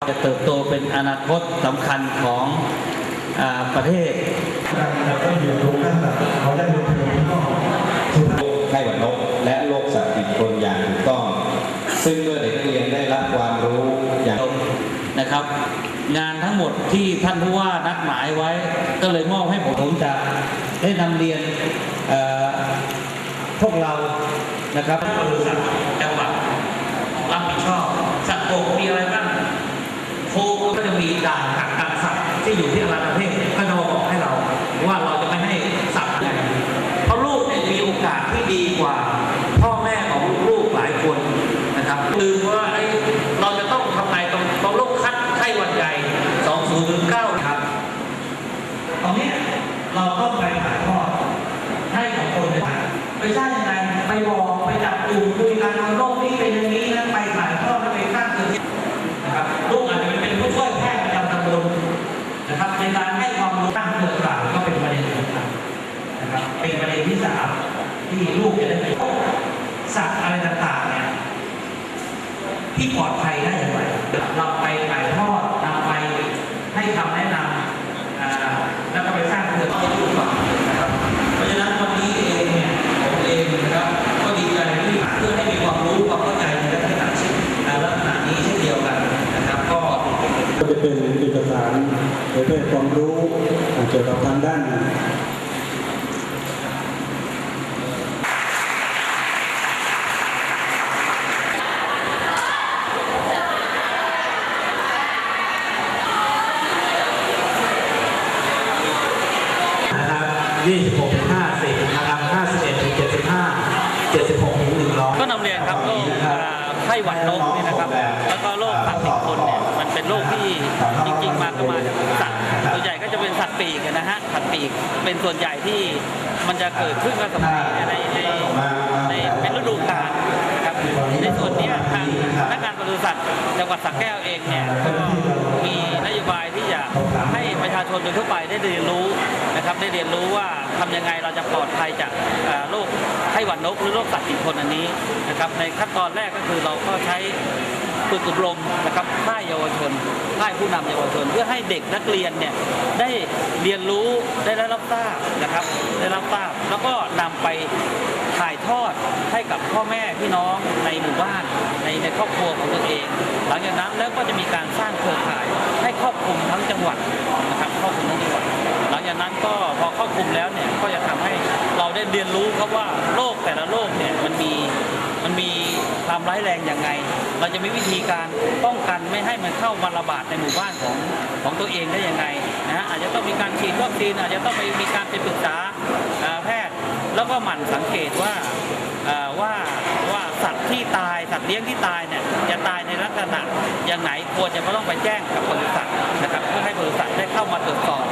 จะเติบโตเป็นอนาคตสำคัญของประเทศเราก็อยู่ตรงนั้นเขาได้ลงทุนก็ไข้หวัดนกและโรคสัตว์ติดคนอย่างถูกต้องซึ่งเมื่อเด็กนักเรียนได้รับความรู้อย่างนะครับงานทั้งหมดที่ท่านผู้ว่านัดหมายไว้ก็เลยมอบให้ผมจะได้นำเรียนพวกเรานะครับบริษัทจังหวัดรับผิดชอบสัตว์โลกมีอะไรบ้างโคก็จะมีด่านกักกันสัตว์ที่อยู่ที่อรัญญประเทศก็จะบอกให้เราว่าเราจะไม่ให้สัตว์ใหญ่เพราะลูกมีโอกาสที่ดีกว่าพ่อแม่ของลูกหลายคนนะครับลืมว่าเราจะต้องทำไงตรงโรคไข้หวัดใหญ่2009ครับตอนนี้เราต้องไปถ่ายทอดให้กับคนไปสร้างยังไงไปบอกไปจับกลุ่มคุยกันโรคนี้เป็นอย่างนี้นะไปถ่ายทอดแล้วไปสร้างเกิดนะครับลูกอาจจะเป็นผู้ช่วยแพทย์ประจำตำบลนะครับในการให้ความรู้ตั้งเกิดต่างก็เป็นประเด็นสำคัญนะครับเป็นประเด็นที่3ที่ลูกจะได้ไปสัตว์อะไรต่างๆเนี่ยที่ปลอดภัยได้อย่างไรเราไปถ่ายทอดนำไปให้คำแนะนำแล้วก็ไปสร้างเกิดให้ลูกฟังนะครับเพราะฉะนั้นวันนี้เองเนี่ยผมเองนะครับก็ดีใจที่เพื่อให้มีความรู้ความเข้าใจในลักษณะเช่นลักษณะนี้เช่นเดียวกันนะครับก็จะเป็นเอกสารเผยแพร่ความรู้เกี่ยวกับทางด้าน26 ถึง 50นะครับ51 ถึง 75 76 ถึง 100ก็นำเรียนครับโรคไข้หวัดนกนี่นะครับแล้วก็โรคสัตว์ติดคนเนี่ยมันเป็นโรคที่จริงๆมาจากสัตว์ส่วนใหญ่ก็จะเป็นสัตว์ปีกนะฮะสัตว์ปีกเป็นส่วนใหญ่ที่มันจะเกิดขึ้นมาสมัยในเป็นฤดูกาลครับในส่วนนี้ทางพนักงานปศุสัตว์จังหวัดสระแก้วเองเนี่ยก็มีนโยบายที่จะให้ประชาชนโดยทั่วไปได้เรียนรู้นะครับได้เรียนรู้ว่าทำยังไงเราจะปลอดภัยจากโรคไข้หวัดนกหรือโรคสัตว์ติดคนอันนี้นะครับในขั้นตอนแรกก็คือเราก็ใช้ฝึกอบรมนะครับค่ายเยาวชนค่ายผู้นำเยาวชนเพื่อให้เด็กนักเรียนเนี่ยได้เรียนรู้ได้รับทราบนะครับได้รับทราบแล้วก็นำไปถ่ายทอดให้กับพ่อแม่พี่น้องในหมู่บ้านในครอบครัวของตัวเองหลังจากนั้นแล้วก็จะมีการสร้างเครือข่ายให้ครอบคลุมทั้งจังหวัดนะครับครอบคลุมทั้งจังหวัดหลังจากนั้นก็พอครอบคลุมแล้วเนี่ยก็จะทำให้เราได้เรียนรู้ครับว่าโรคแต่ละโรคเนี่ยมันมีความร้ายแรงอย่างไงเราจะมีวิธีการป้องกันไม่ให้มันเข้ามาระบาดในหมู่บ้านของตัวเองได้ยังไงนะฮะอาจจะต้องมีการฉีดวัคซีนอาจจะต้องมีการไปปรึกษาแพทย์แล้วก็หมั่นสังเกตว่าสัตว์ที่ตายสัตว์เลี้ยงที่ตายเนี่ยจะตายในลักษณะอย่างไหนควรจะต้องไปแจ้งกับบริษัทนะครับเพื่อให้บริษัทได้เข้ามาตรวจสอบ